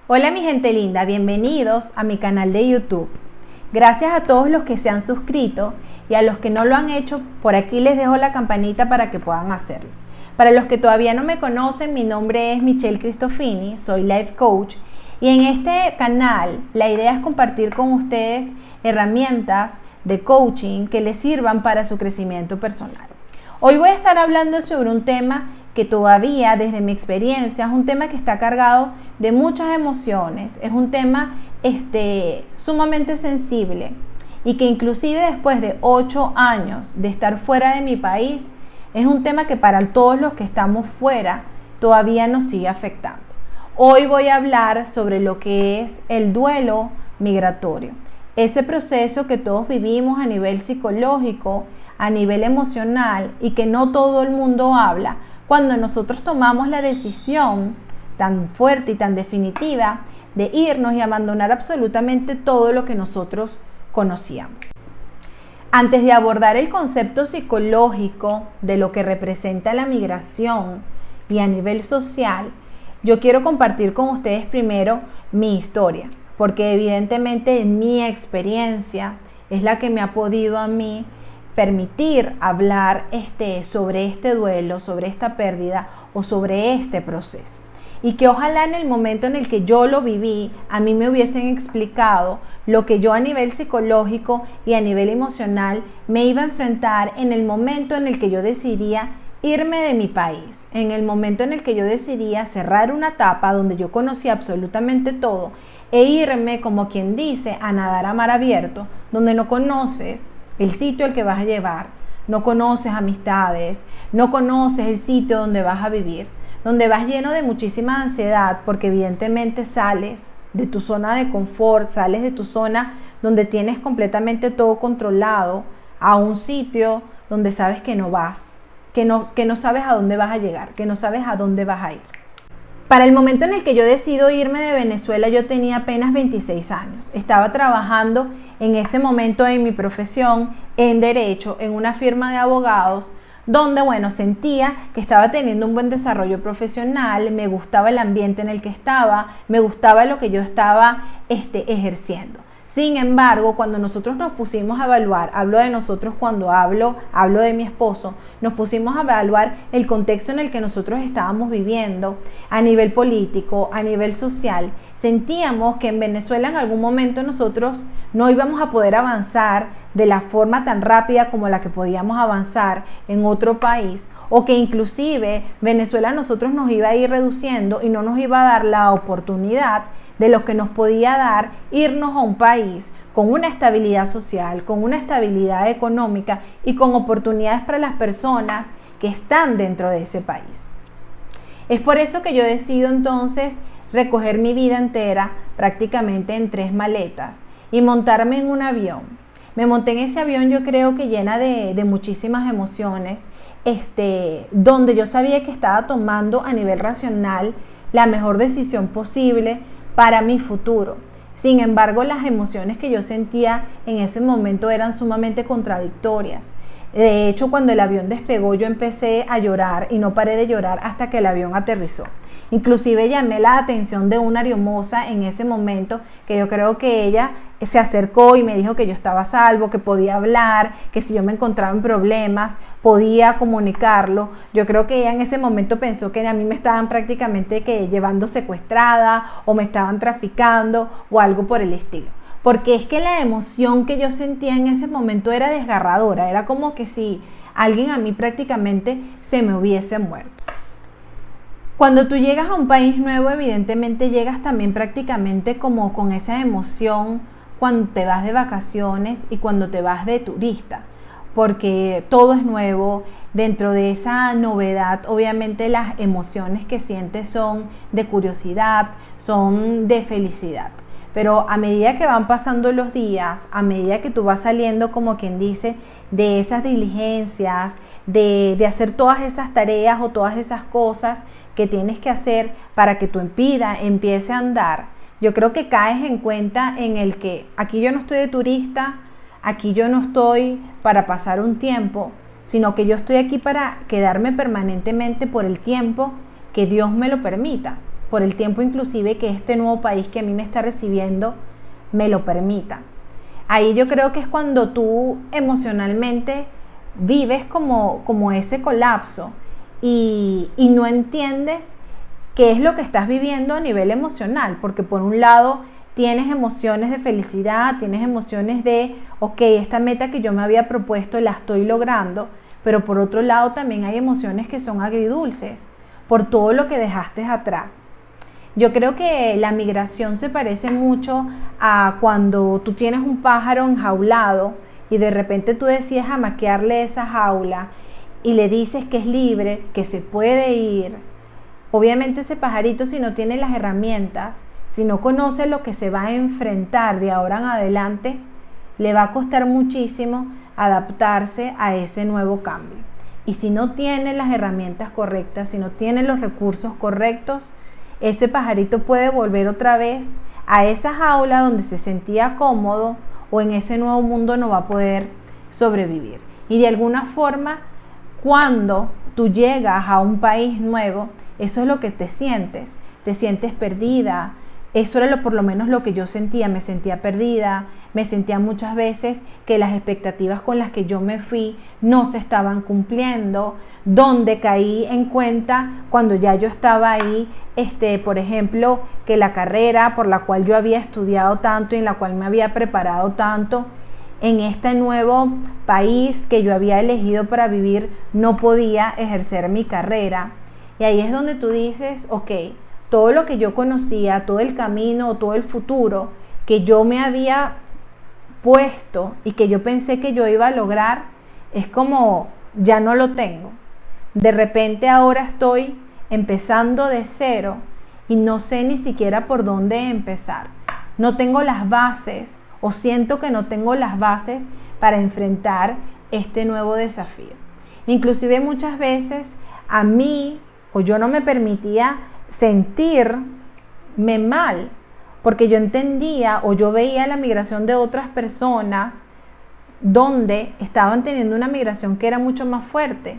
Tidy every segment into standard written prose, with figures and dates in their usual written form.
Hola mi gente linda, bienvenidos a mi canal de YouTube. Gracias a todos los que se han suscrito y a los que no lo han hecho, por aquí les dejo la campanita para que puedan hacerlo. Para los que todavía no me conocen, mi nombre es Michelle Cristofini, soy Life Coach y en este canal la idea es compartir con ustedes herramientas de coaching que les sirvan para su crecimiento personal. Hoy voy a estar hablando sobre un tema que todavía desde mi experiencia es un tema que está cargado de muchas emociones, es un tema sumamente sensible y que inclusive después de 8 años de estar fuera de mi país, es un tema que para todos los que estamos fuera todavía nos sigue afectando. Hoy voy a hablar sobre lo que es el duelo migratorio, ese proceso que todos vivimos a nivel psicológico, a nivel emocional y que no todo el mundo habla, cuando nosotros tomamos la decisión tan fuerte y tan definitiva de irnos y abandonar absolutamente todo lo que nosotros conocíamos. Antes de abordar el concepto psicológico de lo que representa la migración y a nivel social, yo quiero compartir con ustedes primero mi historia, porque evidentemente mi experiencia es la que me ha podido a mí permitir hablar sobre este duelo, sobre esta pérdida o sobre este proceso. Y que ojalá en el momento en el que yo lo viví, a mí me hubiesen explicado lo que yo a nivel psicológico y a nivel emocional me iba a enfrentar en el momento en el que yo decidía irme de mi país, en el momento en el que yo decidía cerrar una etapa donde yo conocía absolutamente todo e irme, como quien dice, a nadar a mar abierto, donde no conoces el sitio al que vas a llevar, no conoces amistades, no conoces el sitio donde vas a vivir, donde vas lleno de muchísima ansiedad porque evidentemente sales de tu zona de confort, sales de tu zona donde tienes completamente todo controlado a un sitio donde sabes que no vas, que no sabes a dónde vas a llegar, que no sabes a dónde vas a ir. Para el momento en el que yo decido irme de Venezuela, yo tenía apenas 26 años. Estaba trabajando en ese momento en mi profesión, en derecho, en una firma de abogados, donde, sentía que estaba teniendo un buen desarrollo profesional, me gustaba el ambiente en el que estaba, me gustaba lo que yo estaba ejerciendo. Sin embargo, cuando nosotros nos pusimos a evaluar, hablo de nosotros cuando hablo de mi esposo, nos pusimos a evaluar el contexto en el que nosotros estábamos viviendo a nivel político, a nivel social, sentíamos que en Venezuela en algún momento nosotros no íbamos a poder avanzar de la forma tan rápida como la que podíamos avanzar en otro país, o que inclusive Venezuela a nosotros nos iba a ir reduciendo y no nos iba a dar la oportunidad de lo que nos podía dar irnos a un país con una estabilidad social, con una estabilidad económica y con oportunidades para las personas que están dentro de ese país. Es por eso que yo decido entonces recoger mi vida entera prácticamente en 3 maletas y montarme en un avión. Me monté en ese avión, yo creo que llena de muchísimas emociones, donde yo sabía que estaba tomando a nivel racional la mejor decisión posible para mi futuro. Sin embargo, las emociones que yo sentía en ese momento eran sumamente contradictorias. De hecho, cuando el avión despegó, yo empecé a llorar y no paré de llorar hasta que el avión aterrizó. Inclusive llamé la atención de una aeromoza en ese momento, que yo creo que ella se acercó y me dijo que yo estaba a salvo, que podía hablar, que si yo me encontraba en problemas podía comunicarlo. Yo creo que ella en ese momento pensó que a mí me estaban prácticamente llevando secuestrada o me estaban traficando o algo por el estilo. Porque es que la emoción que yo sentía en ese momento era desgarradora, era como que si alguien a mí prácticamente se me hubiese muerto. Cuando tú llegas a un país nuevo, evidentemente llegas también prácticamente como con esa emoción cuando te vas de vacaciones y cuando te vas de turista, porque todo es nuevo. Dentro de esa novedad, obviamente las emociones que sientes son de curiosidad, son de felicidad. Pero a medida que van pasando los días, a medida que tú vas saliendo, como quien dice, de esas diligencias, de hacer todas esas tareas o todas esas cosas que tienes que hacer para que tu vida empiece a andar, yo creo que caes en cuenta en el que aquí yo no estoy de turista, aquí yo no estoy para pasar un tiempo, sino que yo estoy aquí para quedarme permanentemente por el tiempo que Dios me lo permita. por el tiempo inclusive que este nuevo país que a mí me está recibiendo me lo permita. Ahí yo creo que es cuando tú emocionalmente vives como ese colapso y no entiendes qué es lo que estás viviendo a nivel emocional, porque por un lado tienes emociones de felicidad, tienes emociones de, ok, esta meta que yo me había propuesto la estoy logrando, pero por otro lado también hay emociones que son agridulces por todo lo que dejaste atrás. Yo creo que la migración se parece mucho a cuando tú tienes un pájaro enjaulado y de repente tú decides amaquearle esa jaula y le dices que es libre, que se puede ir. Obviamente ese pajarito, si no tiene las herramientas, si no conoce lo que se va a enfrentar de ahora en adelante, le va a costar muchísimo adaptarse a ese nuevo cambio. Y si no tiene las herramientas correctas, si no tiene los recursos correctos, ese pajarito puede volver otra vez a esa jaula donde se sentía cómodo, o en ese nuevo mundo no va a poder sobrevivir. Y de alguna forma, cuando tú llegas a un país nuevo, eso es lo que te sientes perdida. Eso era por lo menos lo que yo sentía, me sentía perdida, me sentía muchas veces que las expectativas con las que yo me fui no se estaban cumpliendo, donde caí en cuenta cuando ya yo estaba ahí, por ejemplo, que la carrera por la cual yo había estudiado tanto y en la cual me había preparado tanto, en este nuevo país que yo había elegido para vivir, no podía ejercer mi carrera. Y ahí es donde tú dices, ok, todo lo que yo conocía, todo el camino, todo el futuro que yo me había puesto y que yo pensé que yo iba a lograr, es como ya no lo tengo. De repente ahora estoy empezando de cero y no sé ni siquiera por dónde empezar. No tengo las bases, o siento que no tengo las bases para enfrentar este nuevo desafío. Inclusive muchas veces a mí, o yo no me permitía sentirme mal, porque yo entendía o yo veía la migración de otras personas donde estaban teniendo una migración que era mucho más fuerte.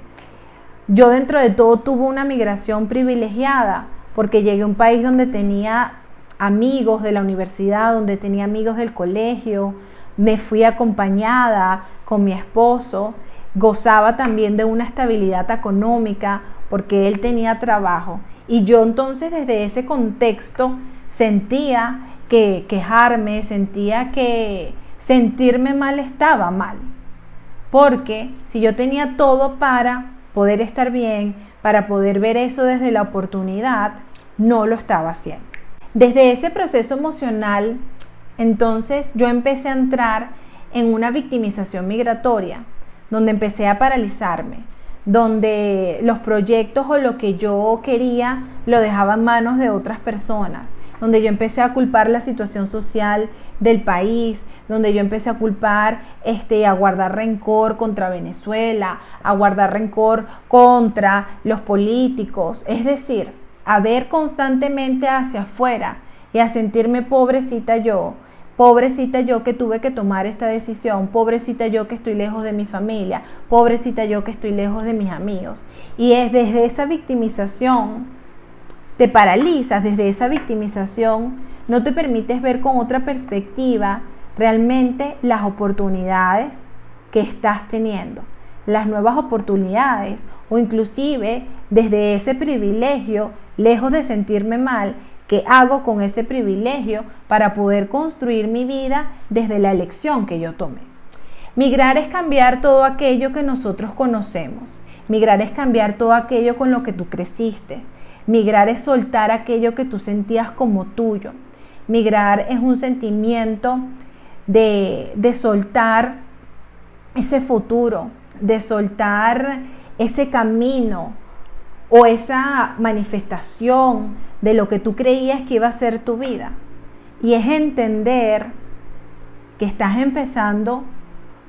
Yo dentro de todo tuve una migración privilegiada, porque llegué a un país donde tenía amigos de la universidad, donde tenía amigos del colegio, me fui acompañada con mi esposo, gozaba también de una estabilidad económica porque él tenía trabajo. Y yo entonces desde ese contexto sentía que quejarme, sentía que sentirme mal estaba mal. Porque si yo tenía todo para poder estar bien, para poder ver eso desde la oportunidad, no lo estaba haciendo. Desde ese proceso emocional, entonces yo empecé a entrar en una victimización migratoria, donde empecé a paralizarme, donde los proyectos o lo que yo quería lo dejaba en manos de otras personas, donde yo empecé a culpar la situación social del país, donde yo empecé a culpar, a guardar rencor contra Venezuela, a guardar rencor contra los políticos, es decir, a ver constantemente hacia afuera y a sentirme pobrecita yo que tuve que tomar esta decisión, pobrecita yo que estoy lejos de mi familia, pobrecita yo que estoy lejos de mis amigos. Y es desde esa victimización, te paralizas, desde esa victimización no te permites ver con otra perspectiva realmente las oportunidades que estás teniendo, las nuevas oportunidades, o inclusive desde ese privilegio, lejos de sentirme mal, ¿qué hago con ese privilegio para poder construir mi vida desde la elección que yo tomé? Migrar es cambiar todo aquello que nosotros conocemos. Migrar es cambiar todo aquello con lo que tú creciste. Migrar es soltar aquello que tú sentías como tuyo. Migrar es un sentimiento de soltar ese futuro, de soltar ese camino o esa manifestación de lo que tú creías que iba a ser tu vida. Y es entender que estás empezando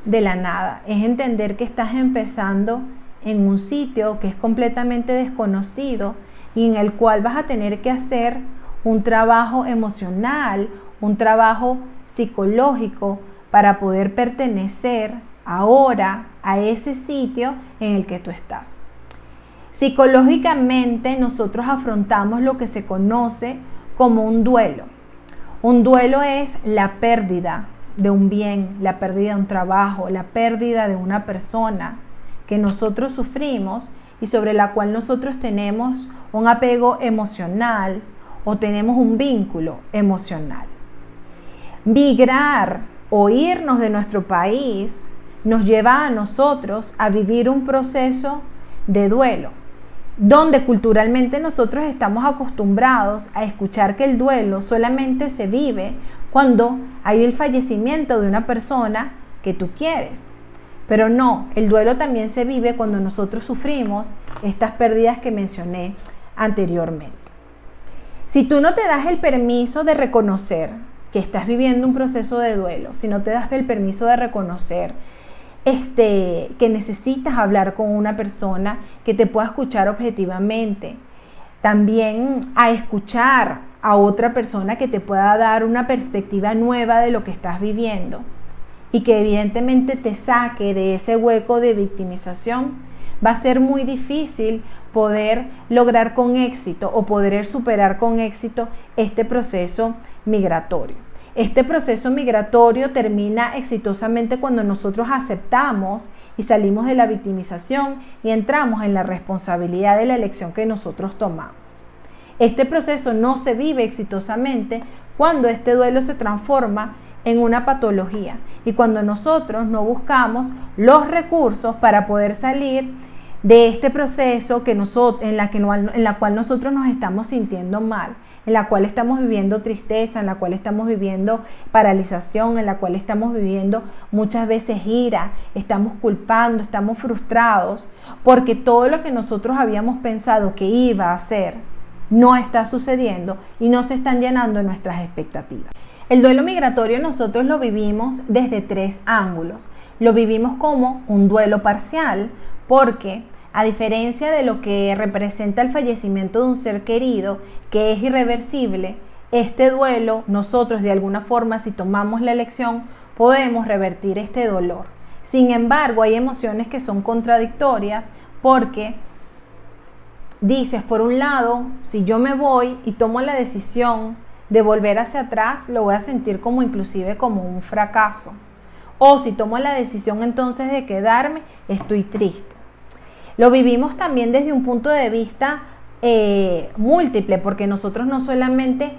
de la nada, es entender que estás empezando en un sitio que es completamente desconocido y en el cual vas a tener que hacer un trabajo emocional, un trabajo psicológico para poder pertenecer ahora a ese sitio en el que tú estás. Psicológicamente nosotros afrontamos lo que se conoce como un duelo. Un duelo es la pérdida de un bien, la pérdida de un trabajo, la pérdida de una persona que nosotros sufrimos y sobre la cual nosotros tenemos un apego emocional o tenemos un vínculo emocional. Migrar o irnos de nuestro país nos lleva a nosotros a vivir un proceso de duelo, donde culturalmente nosotros estamos acostumbrados a escuchar que el duelo solamente se vive cuando hay el fallecimiento de una persona que tú quieres. Pero no, el duelo también se vive cuando nosotros sufrimos estas pérdidas que mencioné anteriormente. Si tú no te das el permiso de reconocer que estás viviendo un proceso de duelo, si no te das el permiso de reconocer que necesitas hablar con una persona que te pueda escuchar objetivamente, también a escuchar a otra persona que te pueda dar una perspectiva nueva de lo que estás viviendo y que evidentemente te saque de ese hueco de victimización, va a ser muy difícil poder lograr con éxito o poder superar con éxito este proceso migratorio. Este proceso migratorio termina exitosamente cuando nosotros aceptamos y salimos de la victimización y entramos en la responsabilidad de la elección que nosotros tomamos. Este proceso no se vive exitosamente cuando este duelo se transforma en una patología y cuando nosotros no buscamos los recursos para poder salir de este proceso en la cual nosotros nos estamos sintiendo mal, en la cual estamos viviendo tristeza, en la cual estamos viviendo paralización, en la cual estamos viviendo muchas veces ira, estamos culpando, estamos frustrados, porque todo lo que nosotros habíamos pensado que iba a ser no está sucediendo y no se están llenando nuestras expectativas. El duelo migratorio nosotros lo vivimos desde 3 ángulos. Lo vivimos como un duelo parcial, porque a diferencia de lo que representa el fallecimiento de un ser querido, que es irreversible, este duelo nosotros de alguna forma, si tomamos la elección, podemos revertir este dolor. Sin embargo, hay emociones que son contradictorias porque dices, por un lado, si yo me voy y tomo la decisión de volver hacia atrás, lo voy a sentir como inclusive como un fracaso. O si tomo la decisión entonces de quedarme, estoy triste. Lo vivimos también desde un punto de vista múltiple, porque nosotros no solamente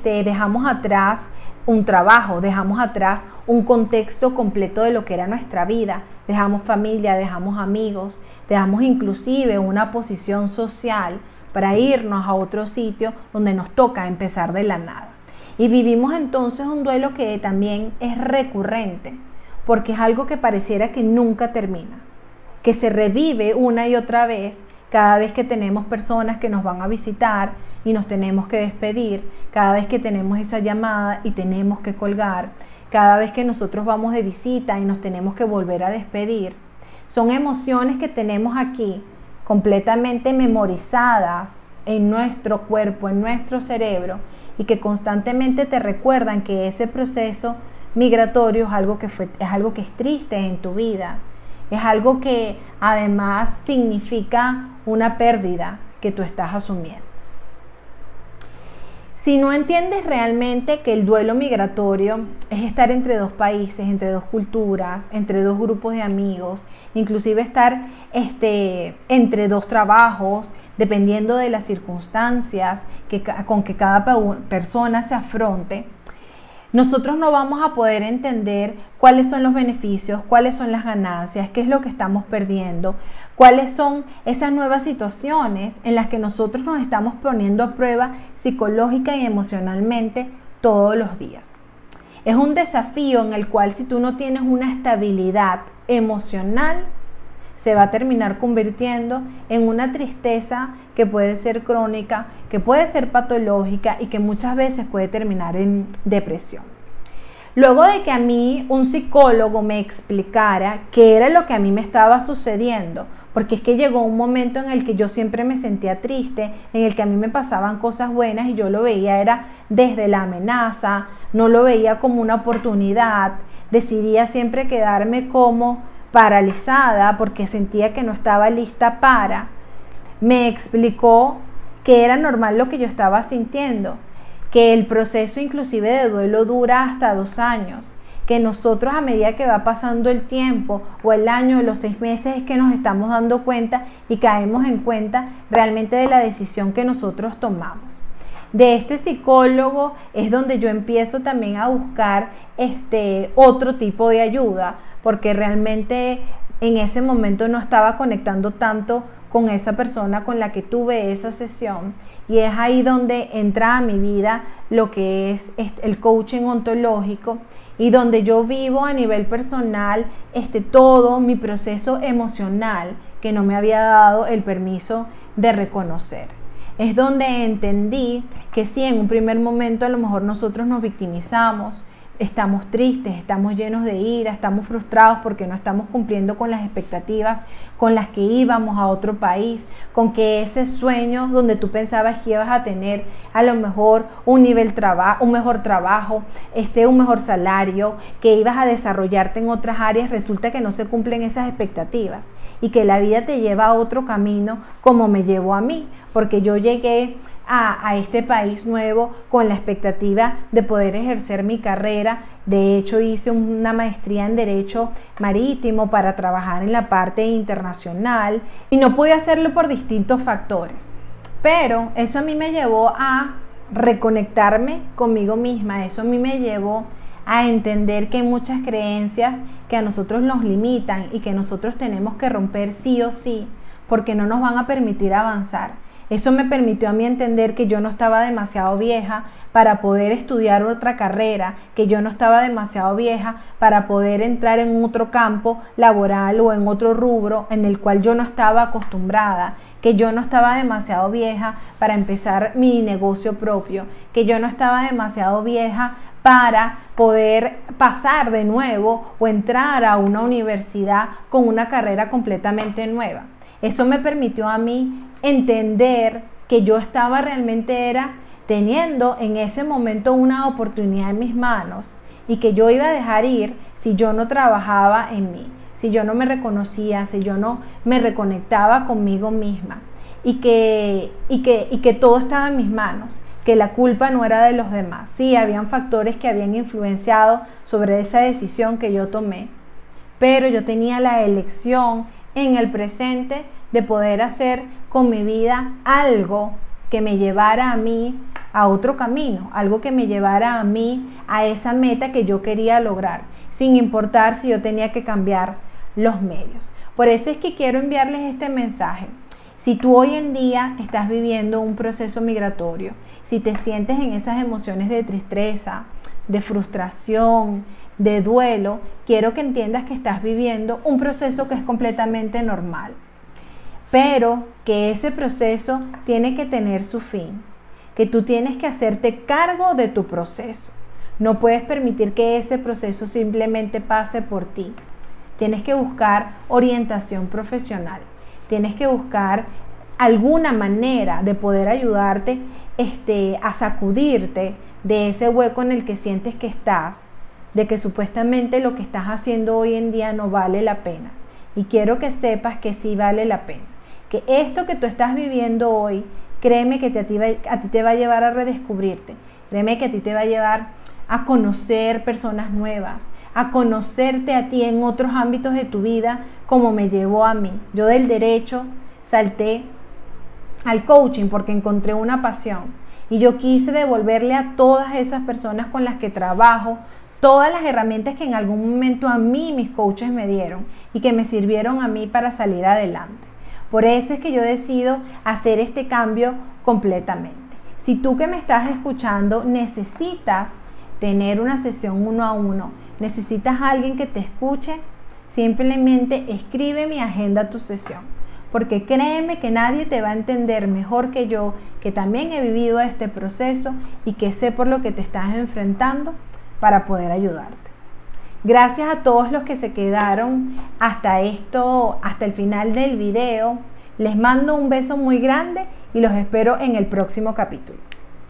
dejamos atrás un trabajo, dejamos atrás un contexto completo de lo que era nuestra vida, dejamos familia, dejamos amigos, dejamos inclusive una posición social para irnos a otro sitio donde nos toca empezar de la nada. Y vivimos entonces un duelo que también es recurrente, porque es algo que pareciera que nunca termina, que se revive una y otra vez cada vez que tenemos personas que nos van a visitar y nos tenemos que despedir, cada vez que tenemos esa llamada y tenemos que colgar, cada vez que nosotros vamos de visita y nos tenemos que volver a despedir. Son emociones que tenemos aquí completamente memorizadas en nuestro cuerpo, en nuestro cerebro, y que constantemente te recuerdan que ese proceso migratorio es algo que es triste en tu vida, es algo que además significa una pérdida que tú estás asumiendo. Si no entiendes realmente que el duelo migratorio es estar entre 2 países, entre 2 culturas, entre 2 grupos de amigos, inclusive estar entre 2 trabajos, dependiendo de las circunstancias con que cada persona se afronte, nosotros no vamos a poder entender cuáles son los beneficios, cuáles son las ganancias, qué es lo que estamos perdiendo, cuáles son esas nuevas situaciones en las que nosotros nos estamos poniendo a prueba psicológica y emocionalmente todos los días. Es un desafío en el cual, si tú no tienes una estabilidad emocional, se va a terminar convirtiendo en una tristeza que puede ser crónica, que puede ser patológica y que muchas veces puede terminar en depresión. Luego de que a mí un psicólogo me explicara qué era lo que a mí me estaba sucediendo, porque es que llegó un momento en el que yo siempre me sentía triste, en el que a mí me pasaban cosas buenas y yo lo veía era desde la amenaza, no lo veía como una oportunidad, decidía siempre quedarme como paralizada porque sentía que no estaba lista para. me explicó que era normal lo que yo estaba sintiendo, que el proceso inclusive de duelo dura hasta 2 años, que nosotros a medida que va pasando el tiempo o el año o los 6 meses es que nos estamos dando cuenta y caemos en cuenta realmente de la decisión que nosotros tomamos. De este psicólogo es donde yo empiezo también a buscar otro tipo de ayuda, porque realmente en ese momento no estaba conectando tanto con esa persona con la que tuve esa sesión, y es ahí donde entra a mi vida lo que es el coaching ontológico, y donde yo vivo a nivel personal todo mi proceso emocional que no me había dado el permiso de reconocer. Es donde entendí que sí, en un primer momento a lo mejor nosotros nos victimizamos, estamos tristes, estamos llenos de ira, estamos frustrados porque no estamos cumpliendo con las expectativas con las que íbamos a otro país, con que ese sueño donde tú pensabas que ibas a tener a lo mejor un mejor trabajo, un mejor salario, que ibas a desarrollarte en otras áreas, resulta que no se cumplen esas expectativas y que la vida te lleva a otro camino, como me llevó a mí, porque yo llegué a este país nuevo con la expectativa de poder ejercer mi carrera. De hecho, hice una maestría en Derecho Marítimo para trabajar en la parte internacional y no pude hacerlo por distintos factores. Pero eso a mí me llevó a reconectarme conmigo misma, eso a mí me llevó a entender que hay muchas creencias que a nosotros nos limitan y que nosotros tenemos que romper sí o sí, porque no nos van a permitir avanzar. Eso me permitió a mí entender que yo no estaba demasiado vieja para poder estudiar otra carrera, que yo no estaba demasiado vieja para poder entrar en otro campo laboral o en otro rubro en el cual yo no estaba acostumbrada, que yo no estaba demasiado vieja para empezar mi negocio propio, que yo no estaba demasiado vieja para poder pasar de nuevo o entrar a una universidad con una carrera completamente nueva. Eso me permitió a mí entender que yo estaba realmente teniendo en ese momento una oportunidad en mis manos y que yo iba a dejar ir si yo no trabajaba en mí, si yo no me reconocía, si yo no me reconectaba conmigo misma, y que todo estaba en mis manos, que la culpa no era de los demás. Sí, habían factores que habían influenciado sobre esa decisión que yo tomé, pero yo tenía la elección en el presente de poder hacer con mi vida algo que me llevara a mí a otro camino, algo que me llevara a mí a esa meta que yo quería lograr, sin importar si yo tenía que cambiar los medios. Por eso es que quiero enviarles este mensaje. Si tú hoy en día estás viviendo un proceso migratorio, si te sientes en esas emociones de tristeza, de frustración, de duelo, quiero que entiendas que estás viviendo un proceso que es completamente normal, pero que ese proceso tiene que tener su fin, que tú tienes que hacerte cargo de tu proceso. No puedes permitir que ese proceso simplemente pase por ti. Tienes que buscar orientación profesional, tienes que buscar alguna manera de poder ayudarte a sacudirte de ese hueco en el que sientes que estás, de que supuestamente lo que estás haciendo hoy en día no vale la pena. Y quiero que sepas que sí vale la pena, que esto que tú estás viviendo hoy, créeme que a ti te va a llevar a redescubrirte, créeme que a ti te va a llevar a conocer personas nuevas, a conocerte a ti en otros ámbitos de tu vida, como me llevó a mí. Yo del derecho salté al coaching porque encontré una pasión y yo quise devolverle a todas esas personas con las que trabajo todas las herramientas que en algún momento a mí mis coaches me dieron y que me sirvieron a mí para salir adelante. Por eso es que yo decido hacer este cambio completamente. Si tú que me estás escuchando necesitas tener una sesión 1 a 1, necesitas a alguien que te escuche, simplemente escribe mi agenda a tu sesión. Porque créeme que nadie te va a entender mejor que yo, que también he vivido este proceso y que sé por lo que te estás enfrentando para poder ayudarte. Gracias a todos los que se quedaron hasta el final del video. Les mando un beso muy grande y los espero en el próximo capítulo.